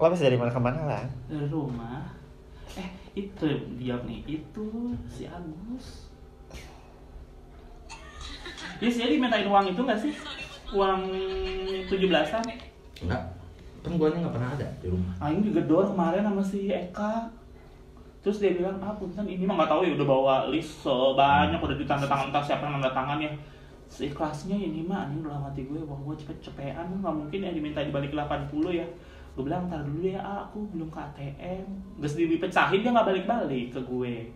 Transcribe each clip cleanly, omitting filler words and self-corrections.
Lo habis dari mana ke mana lah? Dari rumah. Itu dia nih, itu si Agus. Yes, jadi dimintain uang itu nggak sih? Uang 17-an? Enggak. Kan guanya nggak pernah ada di rumah. Aing digedor kemarin sama si Eka. Terus dia bilang, punten ini mah nggak tahu ya udah bawa list sebanyak udah ditanda tangan, entah siapa yang nanda tangan ya. Seikhlasnya ini mah anjing dalam hati gue, wah gue cepet-cepetan nggak mungkin ya diminta dibalik 80 ya. Gue bilang ntar dulu ya, aku belum ke ATM. Gas dipecahin dia nggak balik-balik ke gue.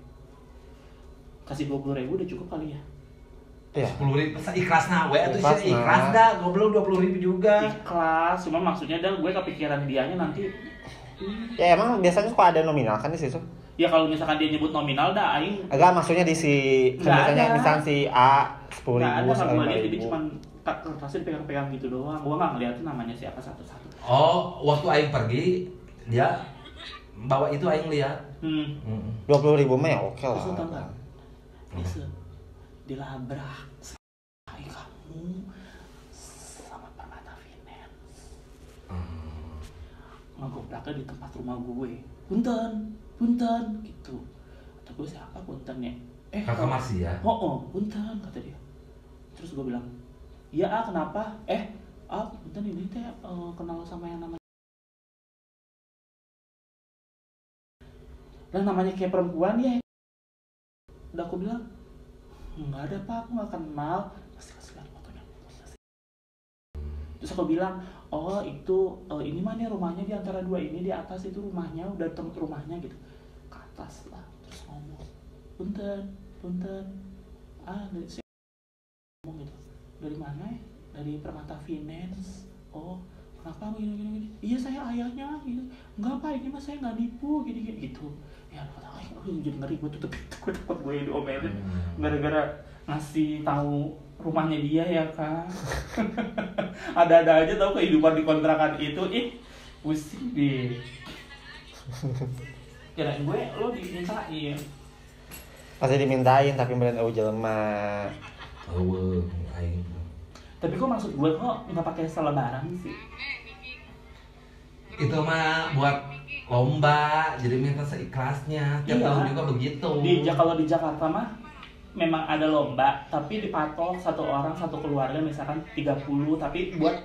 Kasih 20.000 udah cukup kali ya. Iya. 10.000 ikhlas nawe atau sih ikhlas dah, goblok 20.000 juga. Ikhlas, cuma maksudnya dah gue kepikiran dianya nanti. Ya emang biasanya suka ada nominal kan di situ? Ya kalau misalkan dia nyebut nominal dah aing Agak maksudnya di si misalnya si A 10.000 nggak ada, kalau gue lihat jadi 5.000. cuma kertasnya dipegang-pegang gitu doang. Gue nggak ngeliatin namanya siapa satu-satu. Oh, waktu aing pergi dia bawa itu aing lihat. 20.000 mah ya oke lah. Terus tau nggak? Bisa dilabrak kayak kamu sama Permata Finance. Ngegobraknya di tempat rumah gue. Punten gitu. Kata gue siapa punten ya? Kakak Marsi ya? Punten kata dia. Terus gue bilang, iya kenapa? Punten ini teh kenal sama yang namanya. Dan namanya kayak perempuan ya. Udah aku bilang, nggak ada pak, aku nggak kenal. Pasti kasih lihat fotonya. Terus aku bilang, itu ini mah nih rumahnya di antara dua ini, di atas itu rumahnya, udah tempat rumahnya gitu. Ke atas lah, terus ngomong, punten, dari siapa ngomong gitu, dari mana ya? Dari Permata Finance. Kenapa gini? Iya saya ayahnya gitu. Enggak pak, ini mah saya nggak nipu gini gitu. Ya aku jadi ngeri, gue tutup itu, gue takut gue diomelin gara-gara ngasih tahu rumahnya dia ya kan. Ada-ada aja tahu kehidupan di kontrakan itu, pusing deh. Kirain gue lo dimintain. Pasti dimintain tapi beneran jelema. Aing. Tapi kok maksud gue kok nggak pakai selebaran sih? Itu mah buat lomba, jadi minta seikhlasnya. Tiap tahun juga begitu. Kalau di Jakarta mah memang ada lomba, tapi dipatok satu orang satu keluarga misalkan 30, tapi buat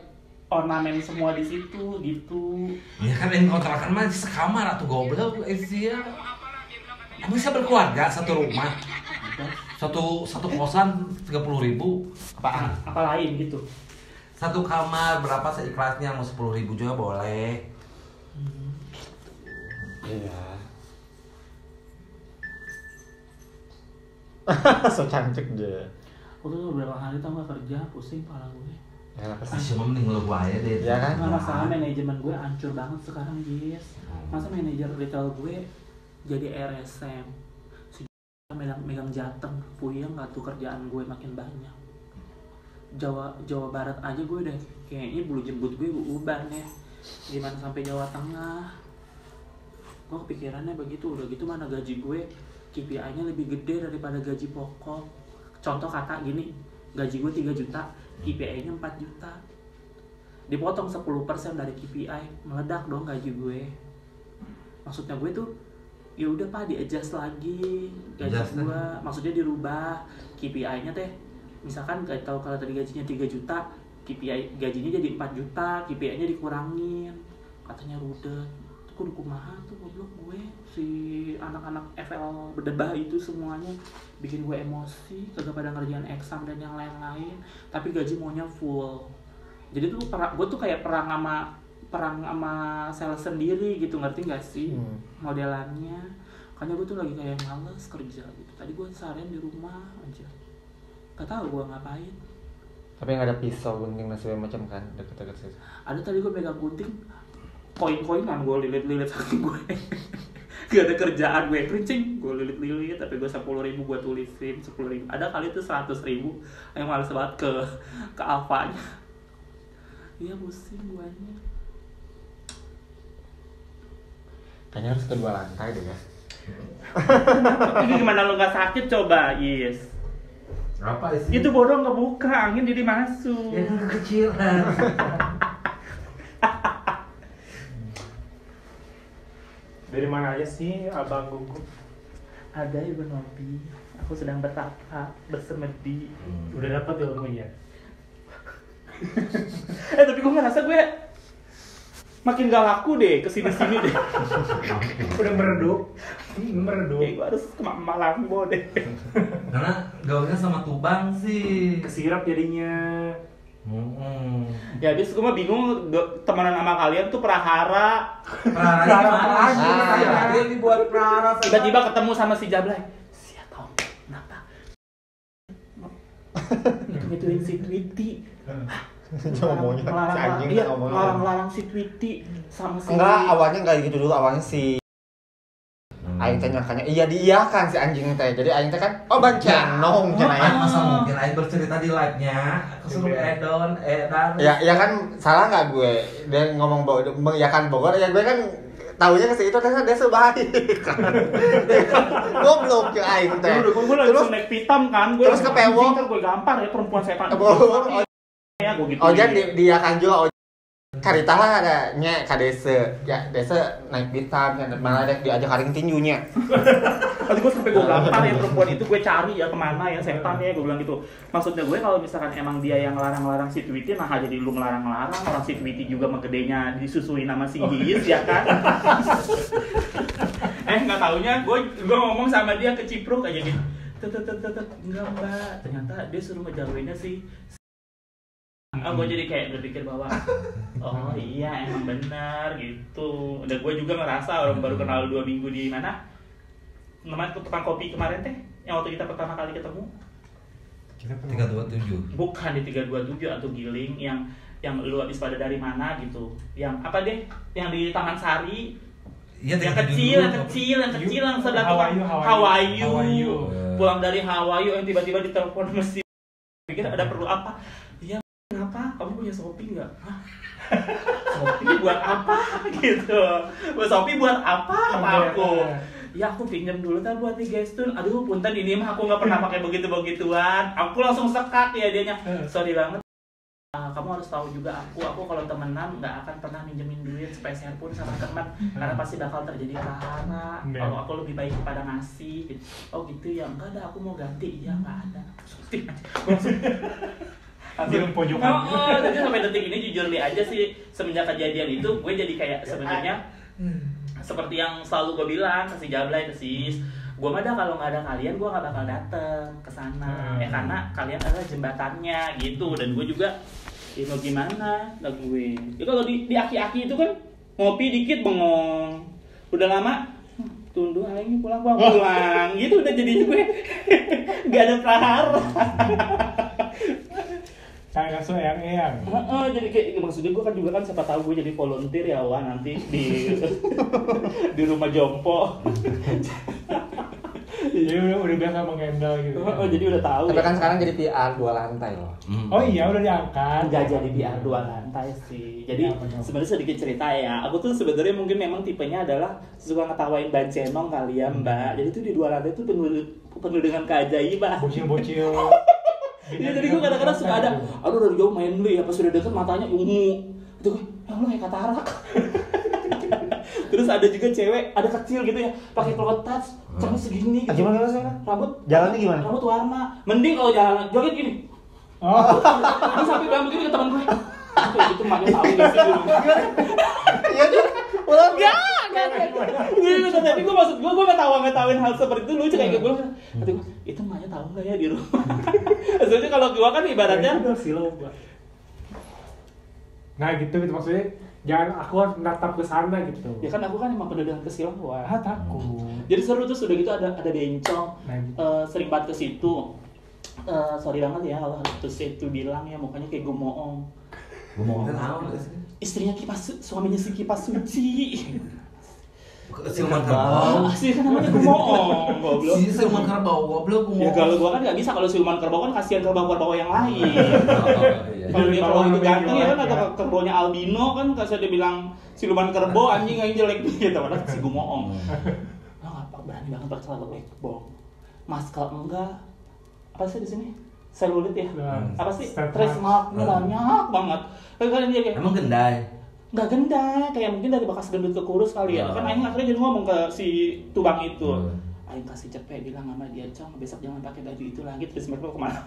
ornamen semua di situ gitu. Ya kan yang kontrakan mah sekamar atau goblok sih ya. Kamu bisa berkeluarga satu rumah. Satu kosan 30.000. Apa lain gitu. Satu kamar berapa seikhlasnya, mau 10.000 juga boleh. Iya. So cantik deh. Aku tuh beberapa hari tau gak kerja, pusing pala gue. Ya apa sih? Cuma mending lu aja deh. Ya kan? Masalah manajemen gue hancur banget sekarang, guys. Masa manajer retail gue jadi RSM. Megang Jateng, puyeng gak tuh kerjaan gue makin banyak. Jawa Barat aja gue udah kayaknya bulu jembut gue uban ya. Gimana sampai Jawa Tengah? Gue kepikirannya begitu, udah gitu mana gaji gue KPI-nya lebih gede daripada gaji pokok. Contoh kata gini, gaji gue 3 juta, KPI-nya 4 juta. Dipotong 10% dari KPI, meledak dong gaji gue. Maksudnya gue tuh ya udah pak di-adjust lagi gaji gue, maksudnya dirubah KPI-nya teh. Misalkan kalau tadi gajinya 3 juta, KPI gajinya jadi 4 juta, KPI-nya dikurangin. Katanya rudet. Aku udah kumaha tuh goblok gue. Si anak-anak FL berdebah itu semuanya bikin gue emosi, kagak pada ngerjain exam dan yang lain-lain, tapi gaji maunya full. Jadi tuh gue tuh kayak perang sama sales sendiri gitu, ngerti gak sih modelannya. Makanya gue tuh lagi kayak males kerja gitu. Tadi gue seharian di rumah aja, gak tau gue ngapain. Tapi nggak ada pisau, gunting dan segala macam kan deket-deket situ. Ada tadi gue megang gunting, koin-koinan gue lilit-lilit sama gue. Gak ada kerjaan gue kerincing, gue lilit-lilit, tapi gue 10.000 gue tulisin 10.000. Ada kali tuh 100.000 yang males banget ke Alfanya. Iya pusing guanya. Kayaknya harus kedua lantai deh ya. Ini gimana lo gak sakit coba, Yes? Apa sih? Itu bodong kebuka, angin jadi masuk. Ya kan kekecilan. Dari mana aja sih abang gugup? Ada ibu Nobi. Aku sedang bertapa, bersemedi. Udah dapat ilmunya. Tapi gue ngerasa gue makin gak laku deh kesini-sini deh. Udah meredup. Meredup. Kayak gue harus ke Malangbo deh. Karena gaulnya sama Tubang sih. Kesirap jadinya. Ya habis gue mah bingung temenan sama kalian tuh prahara. Prahara gimana? Ya, ini buat prahara. Tiba-tiba ketemu sama si Jablay. Siap tau kenapa? Ngituin si Tweety. Ngomongnya si anjing ngomongnya. Ngelarang si Tweety sama si. Enggak, awalnya enggak gitu dulu, awalnya si aing teh nyangkanya iya diiyakan si anjing teh. Jadi aing teh kan bancenong cenah ya. Masa mungkin aing bercerita di live-nya kesuruh Edan. Ya kan salah enggak gue? Dia ngomong mengiyakan Bogor, ya gue kan taunya ke situ ternyata dia sebaik kan. Goblok ya aing teh. Gue langsung naik pitam kan, gue terus ke pewok. Gue gampar ya perempuan setan. Ya gue gitu. Ojan diiyakan juga. Karita lah ada nya ka desa. Ya desa naik pitam kan malah diajak karing tinjunya. Nanti gue sampai gue gampar ya perempuan itu, gue cari ya kemana ya setan ya, gue bilang gitu. Maksudnya gue kalau misalkan emang dia yang larang-larang si Tweety, nah jadi lu ngelarang-larang, orang si Tweety juga megedenya disusuin sama si Giis ya kan. Nggak taunya gue ngomong sama dia kecipruk aja gitu. Tetep enggak mbak, ternyata dia suruh ngejagoinnya sih. Gue jadi kayak berpikir bahwa oh iya emang benar gitu. Dan gue juga ngerasa orang baru kenal 2 minggu di mana namanya tukang kopi kemarin teh yang waktu kita pertama kali ketemu 327 bukan di 327 atau Giling yang lu habis pada dari mana gitu, yang apa deh yang di Taman Sari. Iya, yang kecil yang sebelah tukang Hawaii. Pulang dari Hawaii yang tiba-tiba ditelepon mesti pikir ada perlu apa. Iya, kenapa? Kamu punya Shopee nggak? Hah? Shopee buat apa? Gitu. Shopee buat apa? Aku. Ya aku pinjam dulu buat di Gestun. Aduh, punten ini mah aku nggak pernah pakai begitu-begituan. Aku langsung sekat ya dianya. Sorry banget. Kamu harus tahu juga aku kalau temenan nggak akan pernah minjemin duit sepeser pun sama teman, karena pasti bakal terjadi prahara. Kalau aku lebih baik kepada ngasih. Oh gitu ya, enggak ada, aku mau ganti. Iya nggak ada. Langsung pojokan. Jadi sampai detik ini jujur li aja sih, semenjak kejadian itu gue jadi kayak sebenarnya seperti yang selalu gue bilang ke si Jablay, ke Sis, gue mah dah kalau nggak ada kalian gue nggak bakal dateng ke sana. Karena kalian adalah jembatannya gitu. Dan gue juga ya mau gimana lah gue. Ya kalau di aki-aki itu kan ngopi dikit bengong. Udah lama tunduh aing pulang gitu udah jadi gue nggak ada prahara. Kayak so eyang. Jadi kayak maksudnya gue kan juga kan siapa tahu gue jadi volunteer ya Wan nanti di rumah jompo. Jadi udah biasa menghandle gitu. Jadi udah tahu. Tapi kan sekarang jadi PR 2 lantai loh. Oh iya udah diangkat. Enggak jadi PR 2 lantai sih. Jadi sebenarnya sedikit cerita ya. Aku tuh sebenarnya mungkin memang tipenya adalah suka ngetawain bancenong kali ya Mbak. Jadi tuh di 2 lantai tuh penuh dengan keajaiban. Bocil-bocil. Iya, jadi gue kadang-kadang suka ada, aduh dari jauh main beli, pas sudah deket matanya ungu. Itu gue, ya lu kayak katarak. Terus ada juga cewek, ada kecil gitu ya, pakai cloth touch, cuma segini gitu. Gimana rasanya? Rambut Jalannya gimana? Rambut warna. Mending kalau jalan joget gini. Ini sampai bilang begini ke teman gue. Itu maknya tahu enggak sih dulu. Iya kan? Ulang ya. Gitu, tapi gue maksud gue ngetawain hal seperti itu lucu kayak gue. Kata gue, itu maknya tahu enggak ya di rumah? Soalnya kalau gue kan ibaratnya udah silau, Pak. Nah, gitu maksudnya jangan aku harus menatap ke sana gitu. Ya kan aku kan emang penuh dengan kesilauan. Takut. Jadi seru tuh sudah gitu ada bencong. Nah, gitu. Sering banget ke situ. Sorry banget ya kalau terus itu bilang ya mukanya kayak gumoong. Gumoong tahu enggak sih? Istrinya suaminya si Kipas Suci. Siluman kerbau. Asli kan namanya gumoong, goblok. Si siluman kerbau goblok gumoong. Ya kalau gua kan enggak bisa, kalau siluman kerbau kan kasihan kerbau-kerbau yang lain. Iya. Kalau dia kerbau itu ganteng ya kan atau kerbaunya albino kan kasih dia bilang siluman kerbau anjing jelek gitu padahal si gumoong. Lo ngapa berani banget pakai celana backbone. Masker enggak. Apa sih di sini? Selulit ya? Apa sih? Trace mark-nya banyak banget. Kan dia kayak Emang gendai. nggak genda, kayak mungkin dari bekas gendut ke kurus kali ya. Kan Aing akhirnya jadi ngomong ke si Tubang itu. Aing kasih cepet bilang sama dia, Cong, besok jangan pakai baju itu lagi, terus mereka kemana?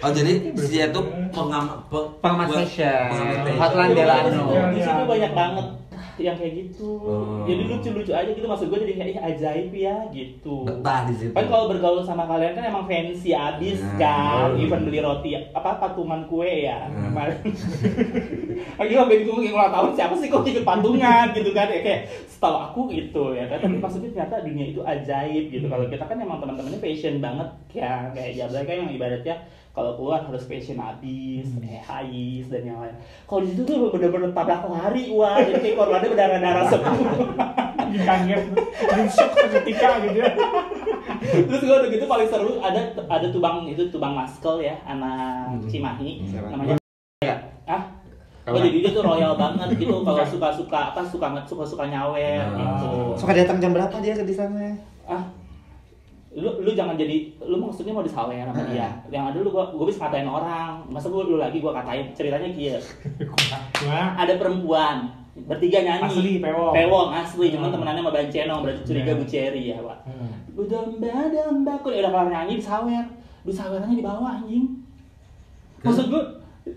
Oh jadi dia tuh pengamat fashion, Hotline Delano. Di situ banyak banget yang kayak gitu. Jadi lucu-lucu aja gitu, maksud gue jadi kayak ajaib ya gitu. Betah di situ. Kan kalau bergaul sama kalian kan emang fancy abis kan, even beli roti patungan kue ya. Lagi sampai bingung ulang tahun siapa sih kok ikut patungan gitu kan ya, kayak setahu aku gitu ya kan. Tapi maksudnya ternyata dunia itu ajaib gitu. Kalau kita kan emang teman-temannya passion banget ya, kayak Jablay kan yang ibaratnya kalau keluar harus passion abis, hais dan yang lain. Kalau di situ tuh bener-bener tabrak lari, wah, jadi kayak korbannya berdarah-darah semua. Kaget, shock seketika gitu ya. Terus gue udah gitu paling seru ada tubang maskel ya, anak Cimahi, namanya. Oh jadi dia tuh royal banget gitu, kalau suka nyawer gitu. Suka datang jam berapa dia di sana? Lu jangan jadi, lu maksudnya mau disawer sama dia. Yang ada gue bisa katain orang, masa lu lagi gue katain. Ceritanya kia ada perempuan bertiga nyanyi asli pewong asli, cuman temenannya sama Bancenong, berarti curiga Bu Cherry ya Pak. Domba kok udah kelar nyanyi disawerannya di bawah anjing. Maksud gue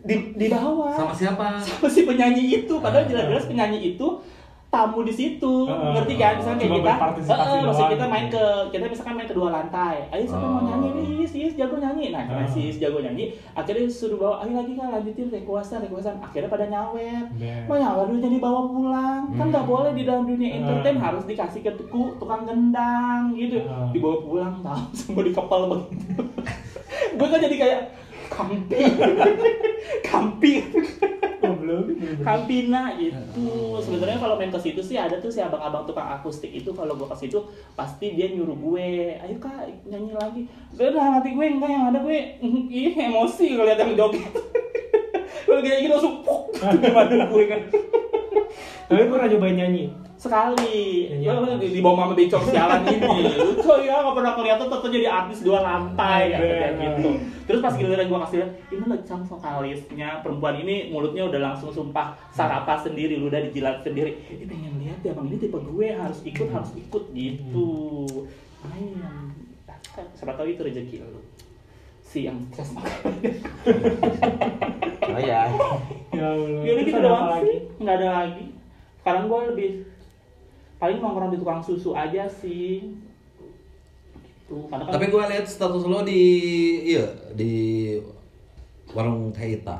di bawah sama siapa? Sama si penyanyi itu, padahal jelas-jelas penyanyi itu tamu di situ, ngerti kan? Misalnya kayak kita kita misalkan main ke 2 lantai, ayo siapa mau nyanyi nih, Sis jago nyanyi, nah karena Sis jago nyanyi, akhirnya suruh bawa, ayo lagi kan lanjutin requestan, akhirnya pada nyawer, mau nyawer dulu jadi bawa pulang, kan nggak boleh di dalam dunia entertain, harus dikasih ke tukang gendang gitu, dibawa pulang, tahu semua dikepal begitu, gue kan jadi kayak Kampina itu. Sebenarnya kalau main ke situ sih ada tuh si abang-abang tukang akustik itu, kalau gue ke situ pasti dia nyuruh gue, ayo Kak nyanyi lagi. Udah hati gue enggak, yang ada gue emosi kalau lihat yang joget. Kalau kayak gitu langsung puk gimana gue kan. Tapi pernah cobain nyanyi? Sekali, di bawah mama becok sialan ini, lucu ya, nggak pernah kelihatan tetap jadi artis 2 lantai kayak gitu. Terus pas giliran gue kasih lihat, ini lagi sang vokalisnya perempuan ini mulutnya udah langsung sumpah sarapa sendiri, udah dijilat sendiri. Ini pengen lihat ya bang, ini tipe gue harus ikut gitu. Ayam, siapa tahu itu rezeki lo. Si yang sukses makan. Oh ya. Ya Allah. Yaudah gitu doang sih, nggak ada lagi. Sekarang gue lebih paling nongkrong di tukang susu aja sih. Gitu. Karena kan Tapi gue lihat status lo di warung Taita.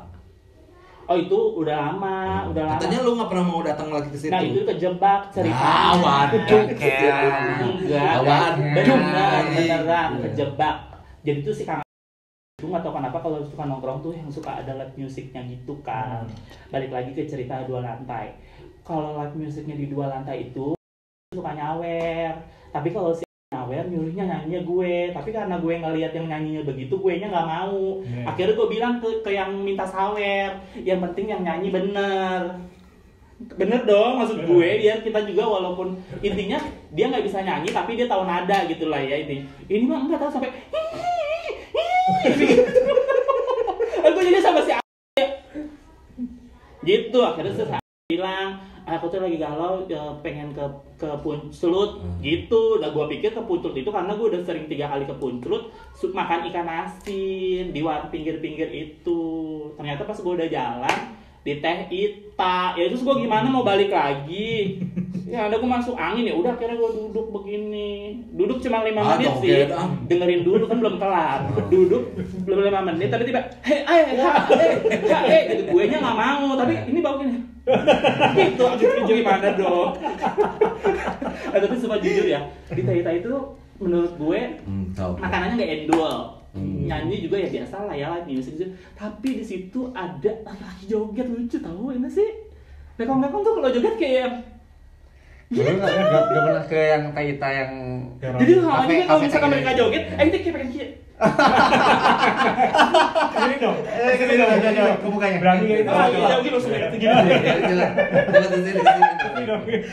Oh itu udah lama. Katanya lo nggak pernah mau datang lagi ke situ. Nah itu kejebak ceritanya. Beneran kejebak. Jadi tuh si Kang itu nggak tahu kenapa kalau suka nongkrong tuh yang suka ada live musiknya gitu kan. Balik lagi ke cerita 2 lantai. Kalau live musiknya di 2 lantai itu suka nyawer, tapi kalau si nyawer nyuruhnya nyanyinya gue, tapi karena gue ngeliat yang nyanyinya begitu, gue nya nggak mau. Akhirnya gue bilang ke yang minta sawer, yang penting yang nyanyi bener dong, maksud gue biar kita juga walaupun intinya dia nggak bisa nyanyi tapi dia tahu nada gitu lah ya ini mah nggak tahu sampai aku jadi sama si gitu. Akhirnya saya bilang aku tuh lagi galau, pengen ke Puncelut gitu. Udah gue pikir ke Puncelut itu karena gue udah sering 3 kali ke Puncelut makan ikan asin di warung pinggir-pinggir itu. Ternyata pas gue udah jalan di Teh Ita, ya terus gue gimana mau balik lagi? Ya ada gue masuk angin ya udah, akhirnya gue duduk begini. Duduk cuma 5 menit sih. Dengerin dulu kan belum kelar. Duduk belum 5 menit tapi tiba gitu, gue nya nggak mau, tapi ini bau gini. Gitu gimana dong? Tapi semua jujur ya, di Teh Ita itu menurut gue makanannya nggak endul. Nyanyi juga ya biasa lah ya, music gitu. Tapi di situ ada laki-laki joget lucu tahu ini sih. Lekong-lekong tuh kalau joget kayak Dulu nggak pernah ke yang Taita yang. Jadi awalnya kalau misalkan mereka joget, itu kayak pengen kieu. Ini dong. Gini dong, ke mukanya. Berani gitu. Iya, mungkin langsung gini. Coba di sini.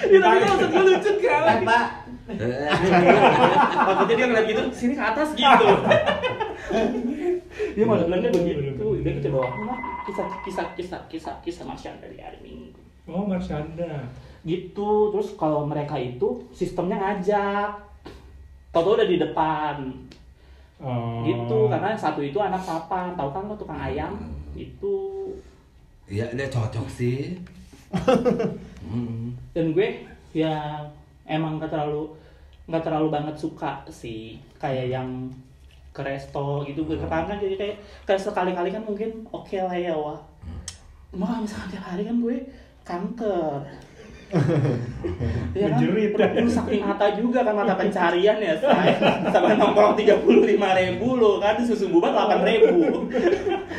Itu tapi maksud gue lucu kan. Pak. Maksudnya dia ngeliat gitu, sini ke atas gitu. Dia modelannya begitu, dia gitu doang. kisah Marsyanda di hari Minggu. Oh, Marsyanda. Gitu. Terus kalau mereka itu sistemnya ngajak, tau udah di depan. Oh. Gitu, karena yang satu itu anak papan, tahu kan lo tukang ayam itu. Iya, dia cocok sih. Dan gue ya emang nggak terlalu banget suka sih kayak yang ke resto gitu. Gue kan jadi kayak sekali-kali kan mungkin oke lah ya, wah. Cuma misalkan tiap hari kan gue kanker. Ya kan, perlu sakit mata juga kan, mata pencarian ya saya. Sampai nongkrong 35.000 loh kan, susu boba 8.000.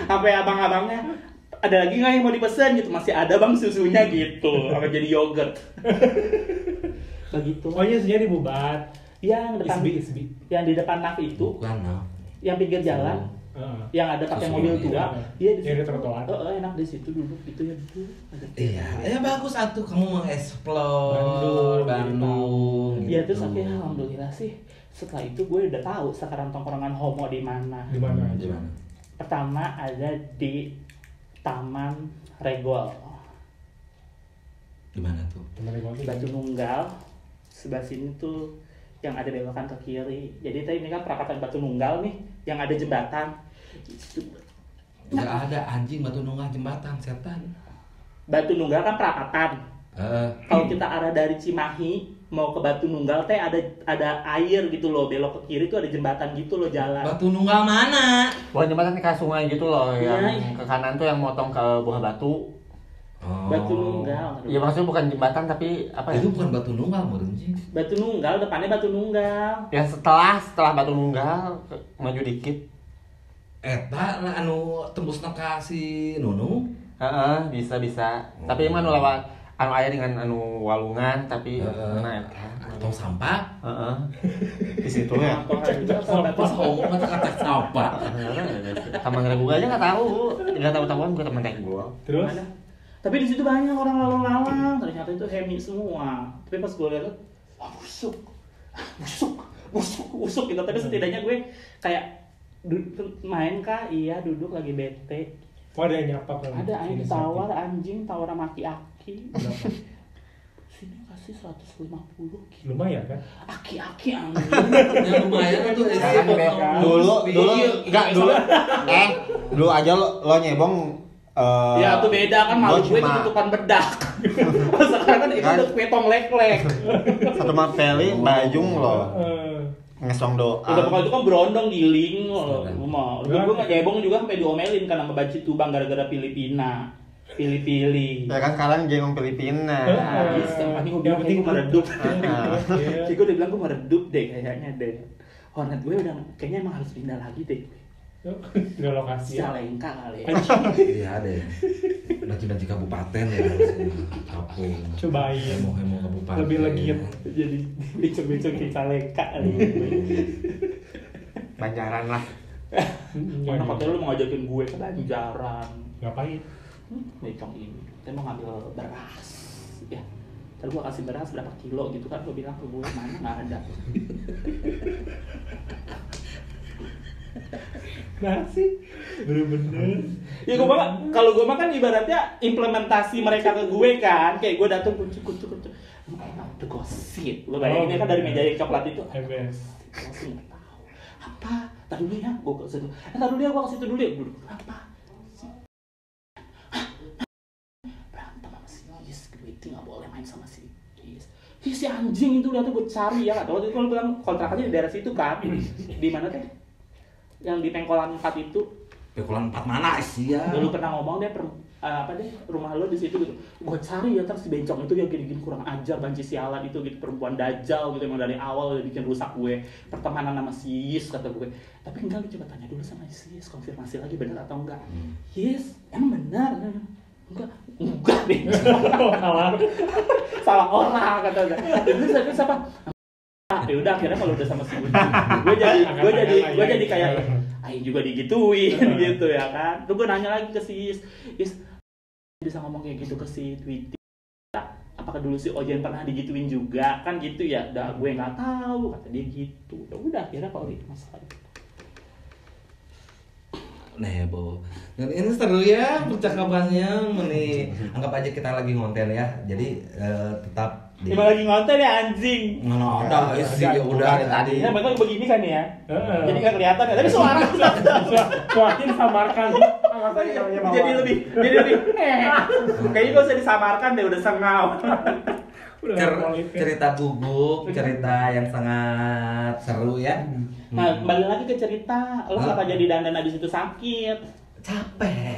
Sampai abang-abangnya, ada lagi nggak yang mau dipesan gitu, masih ada bang susunya gitu, apa jadi yogurt. Begitu. Oh iya, susunya dibubat. Yang depan, Isbi. yang di depan NAF itu, Bukan, nah. yang pinggir jalan, yang ada pakai Susu, mobil iya. tua, iya di Yang di situ. trotoar. Enak di situ duduk gitu ya, Iya, ya bagus atuh kamu mengeksplor Bandung. Iya, gitu. terus akhirnya alhamdulillah sih setelah itu gue udah tahu sekarang tongkrongan homo di mana. Di mana Di aja? mana? Pertama ada di Taman Regol, Di mana tuh? Teman di Batu Nunggal. Sebelah sini tuh yang ada belokan ke kiri. Jadi tadi ini kan perapatan Batu Nunggal nih, yang ada jembatan. Enggak ada anjing Batu Nunggal jembatan setan. Batu Nunggal kan perapatan. Kalau kita arah dari Cimahi mau ke Batu Nunggal teh ada air gitu loh, belok ke kiri tuh ada jembatan gitu loh jalan. Batu Nunggal mana? Bukan jembatan kayak sungai gitu loh, Iya. yang ke kanan tuh yang motong ke Buah Batu. Oh. Batu Nunggal. Iya maksudnya bukan jembatan tapi apa ya? Itu bukan Batu Nunggal, Murenji. Batu Nunggal, depannya Batu Nunggal. Ya setelah Batu Nunggal maju dikit. Eta anu tembus ka si Nunu. Heeh, bisa. Tapi emang lewat anu aya dengan anu walungan tapi mana eta? Tong sampah. Heeh. Di situ ya. Pas ngomong kata sampah. Taman Regu aja nggak tahu-tahuan gue teman kayak gue. Terus? Ada. Tapi di situ banyak orang lalu-lalang, ternyata itu hemi semua. Tapi pas gue lihat, wah busuk gitu. Tapi setidaknya gue kayak main kah? Iya, duduk lagi bete. Oh, ada yang nyapa kan? Ada anjing tawar sama aki-aki. Berapa? Sini kasih 150. Lumayan kan? Aki-aki anjing. Ya lumayan tuh Kan dulu aja lo nyebong Ya tuh beda kan, malu gue itu cuma tutupan bedak. Sekarang kan itu udah petong lek-lek. satu mapeli bajung lo ngesong doa. Udah pokoknya itu kan berondong giling loh. Gue nggak cebong juga sampai diomelin kan sama Banci Tubang gara-gara Filipina. Pilih-pilih. Ya kan sekarang gengong Filipina. Bisa, gue bilang gue meredup. Gue udah bilang gue meredup deh kayaknya deh. Hornet gue udah kayaknya emang harus pindah lagi deh. Udah lokasi ya? Cicalengka kali ya. Iya deh. Nanti kabupaten ya harusnya. Kampung. Cobain. Hemo kabupaten. Lebih legit. Jadi bicung-bicung Cicalengka kali. Banjaran lah. Mana katanya lu mau ngajakin gue ke Banjaran. Ngapain? Becong ini, kita mau ngambil beras. Ya, ntar gue kasih beras berapa kilo gitu kan, gue bilang ke gue mana nggak ada. Nasi? Bener-bener. Ya gue mah, kalau gue mah kan ibaratnya implementasi mereka ke gue kan, kayak gue datang kucuk. Enak tuh gosip. Lo bayangin kan dari meja yang coklat itu. MS. Masih nggak tahu. Apa? Tadi dulu ya, gue ke situ. Tadi dulu ya, gue ke situ dulu ya. Dulu. Apa? Berantem sama si Yis, gue nggak boleh main sama si Yis. Si anjing itu lihatnya gue cari ya. Waktu itu kalau bilang kontrakannya di daerah situ kan. Di mana teh? Yang di Pengkolan 4 itu. Pengkolan 4 mana sih ya? Dulu pernah ngomong deh rumah lo di situ gitu. Gue cari ya, terus si bencong itu yang gini-gini kurang ajar, banci sialan itu gitu, perempuan dajal gitu, emang dari awal udah bikin rusak gue pertemanan sama si Yis, kata gue. Tapi enggak, lu coba tanya dulu sama si Yis, konfirmasi lagi benar atau enggak. Yis, emang benar? Enggak bencong. Salah orang kata gue. Jadi siapa? Ya udah akhirnya kalau udah sama si Budi, gue jadi kayak aing juga digituin gitu ya kan. Terus gue nanya lagi ke si Is bisa ngomong kayak gitu ke si Tweety. Apakah dulu si Ojen pernah digituin juga kan gitu ya? Dah gue nggak tahu, kata dia gitu. Ya udah akhirnya kalau itu masalah. Nebo. Ini seru ya percakapannya. Nih, anggap aja kita lagi ngonten ya. Jadi tetap di. Emang lagi ngonten ya anjing. Mana ada isi udah tadi. Ya mereka begini kan ya. Jadi nggak kelihatan ya. Tapi suara Suakin samarkan. jadi lebih. Kayaknya gak usah disamarkan deh, udah sengau. Cerita guguk, cerita yang sangat seru ya. Nah, kembali lagi ke cerita, lo kenapa jadi dandan abis itu sakit? Capek.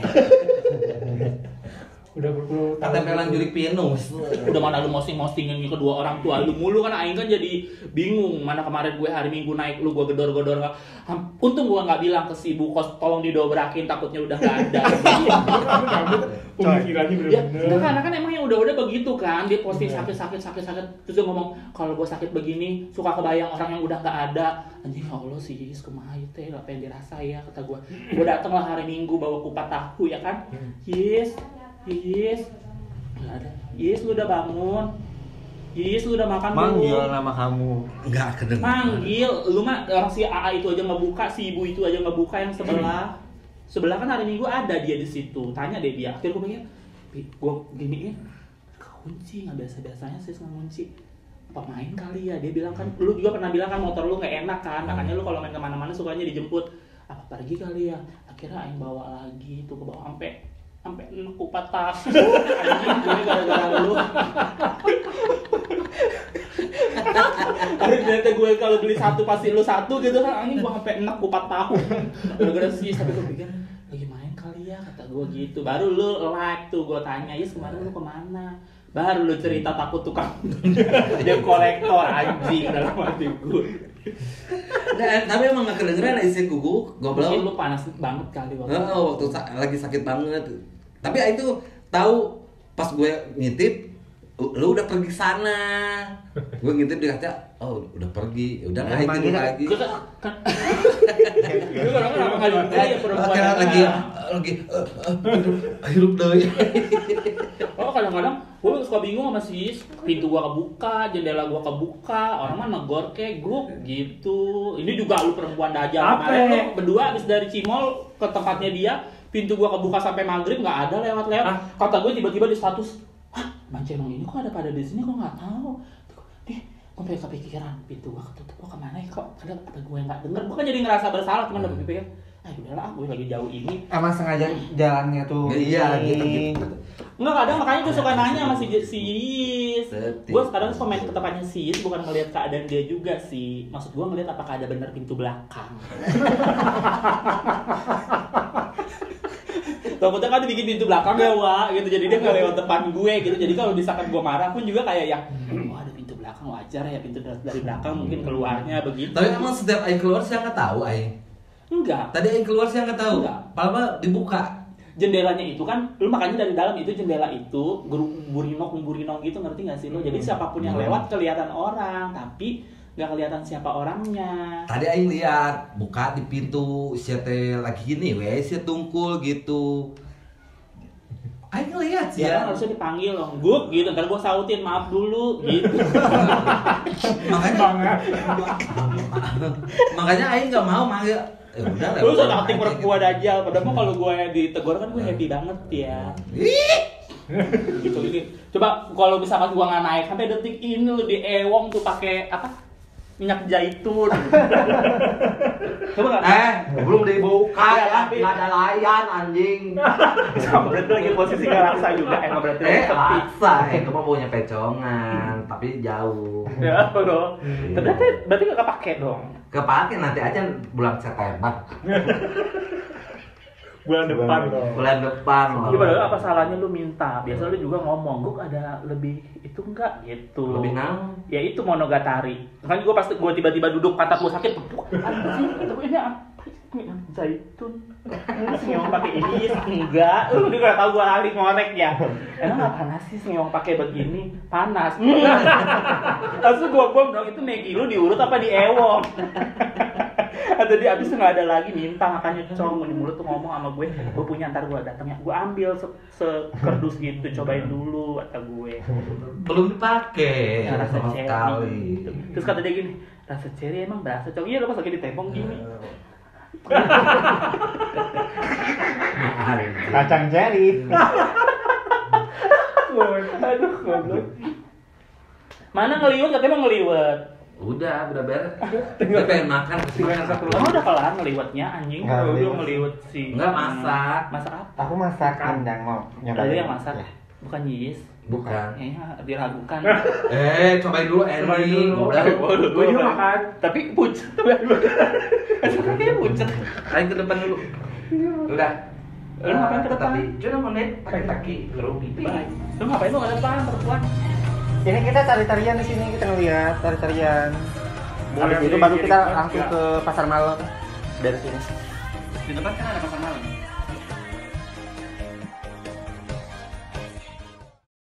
Udah berpuluh tahun. Ketempelan jurik pinus. Udah mana lu mosting-mostingin kedua orang tua lu mulu kan aing kan jadi bingung. Mana kemarin gue hari Minggu naik lu gue gedor-gedor. Untung gue nggak bilang ke si ibu kos tolong didobrakin takutnya udah nggak ada. Pemikirannya Ya, bener-bener. karena kan emang yang udah begitu kan dia posting sakit terus dia ngomong kalau gue sakit begini suka kebayang orang yang udah nggak ada. Anjing ya Allah sih kumaha teh apa yang dirasa ya kata gue. Gue dateng lah hari Minggu bawa kupat tahu ya kan. Yes. Nggak ada. Yes, lu udah bangun. Yes, lu udah makan Manggil belum? nama kamu. Enggak kedengeran. Manggil, lu mah orang si AA itu aja nggak buka, si ibu itu aja nggak buka yang sebelah. Sebelah kan hari Minggu ada dia di situ. Tanya deh dia. Akhirnya gue pikir, gue giniin, kunci nggak biasa-biasanya sih nggak kunci. Apa main kali ya? Dia bilang kan, lu juga pernah bilang kan motor lu nggak enak kan, makanya lu kalau main kemana-mana sukanya dijemput. Apa pergi kali ya? Akhirnya aing bawa lagi tuh ke bawah sampai enak patah. Anjing gue gara-gara lu. Ternyata gue kalau beli satu pasti lu satu gitu kan, anjing gue sampai enak kupat tahu. Gara-gara sih sampai gue pikir lagi main kali ya kata gue gitu. Baru lu like tuh gue tanya, "Yes, kemarin lu kemana?" Baru lu cerita takut tukang dia kolektor anjing dalam hati gue. Tapi emang gak kedengeran isi guguk, goblok. Mungkin lu panas banget kali waktu itu. Waktu lagi sakit banget. Tapi itu tahu pas gue ngintip lu udah pergi sana. Gue ngintip di kaca, oh udah pergi. Udah nggak itu lagi. Gue kan gue kadang-kadang nggak juga ya perempuan. Lagi hirup deh. Oh kadang-kadang gue suka bingung sama sis, pintu gua kebuka, jendela gua kebuka, orang mah negor kayak grup gitu. Ini juga lu perempuan dajal kemarin lu berdua abis dari Cimol ke tempatnya dia, pintu gua kebuka sampai maghrib nggak ada lewat-lewat. Kata gue tiba-tiba di status, Bang Cenong ini kok ada pada di sini kok nggak tahu. Nih, gue pengen kepikiran pintu gua ketutup kok kemana ya kok? Ada apa gue nggak denger? Gue kan jadi ngerasa bersalah cuman udah pikir, udahlah gue lagi jauh ini. Emang sengaja jalannya tuh. Iya gitu. Enggak, kadang makanya gue suka nanya sama si Sis. Gue kadang suka main ke tempatnya Sis, bukan ngelihat keadaan dia juga sih. Maksud gue ngelihat apakah ada bener pintu belakang. Takutnya kan dibikin pintu belakang ya, Wak, gitu. Jadi dia nggak lewat depan gue gitu. Jadi kalau misalkan gue marah pun juga kayak yang, ada pintu belakang, wajar ya pintu dari belakang mungkin keluarnya begitu. Tapi emang setiap Aing keluar sih nggak tahu Aing. Enggak. Tadi Aing keluar sih nggak tahu. Enggak. Padahal dibuka. Jendelanya itu kan, lu makanya dari dalam itu jendela itu burinok gitu, ngerti nggak sih lu? Jadi siapapun yang lewat kelihatan orang, tapi nggak kelihatan siapa orangnya. Tadi Aing lihat buka di pintu siete lagi gini, si tungkul gitu. Aing lihat sih Ya ya. harusnya dipanggil dong, Guk gitu, ntar gua sautin maaf dulu gitu. Makanya Aing nggak mau manggil. Udah Lu sudah aktif perempuan aja, padahal mah kalau gue ditegur kan gue happy banget ya. Gitu ini. Coba kalau misalkan gua nggak naik sampai detik ini lu di ewong tuh pakai apa? Minyak zaitun. Coba nggak? Belum dibuka Ya, tapi- nggak ada layan anjing. Sama berarti lagi posisi nggak raksa juga, emang berarti lagi sepi. Laksa, itu mah punya pecongan, tapi jauh. Ya, betul. Berarti nggak kepake dong. Kepake nanti aja bulan September. Bulan depan dong. Bulan depan loh. Iya, padahal apa salahnya lu minta? Biasa lu juga ngomong, Guk ada lebih itu enggak gitu. Lebih naon? Ya itu monogatari. Kan gue pasti gue tiba-tiba duduk pantat gue sakit. Anjing, tapi ini apa? Minyak zaitun. Senyum pakai ini enggak. Lu udah enggak tahu gue ahli ngorek ya. Emang enggak panas sih senyum pakai begini? Panas. Langsung gue bom dong, itu Megi lu diurut apa di ewong? Atau dia abis nggak ada lagi minta makanya cong di mulut tuh ngomong sama gue punya ntar gue datang ya gue ambil sekerdus gitu cobain dulu kata gue Belum dipakai ya, rasa sama cherry sekali. terus kata dia gini rasa cherry emang berasa cong iya lo pas lagi ditempong gini Kacang cherry. Aduh, goblok. Mana ngeliwet, katanya mau ngeliwet. Udah beres. Dia pengen makan, tinggal satu Kamu udah kelar ngeliwetnya anjing. Nggak Kalau ngeliwet belum ngeliwet sih. Enggak masak. Masak apa? Aku masak rendang mau nyobain. Tadi yang masak. Ya. Bukan Yis. Bukan. Kayaknya diragukan. Cobain dulu Cobain ending. dulu. Udah. Gue juga makan. Tapi pucet tuh. Kayaknya pucet. Ayo ke depan dulu. Udah. Lu ngapain ke depan? Cuma menit pakai kaki. Ngerumpi. Bye. Lu ngapain lu ke depan perempuan? Ini kita tari-tarian di sini, kita ngeliat tari-tarian. Boleh Habis itu beli baru kita giring langsung ya. ke pasar malam. Dari sini. Di depan kan ada pasar malam.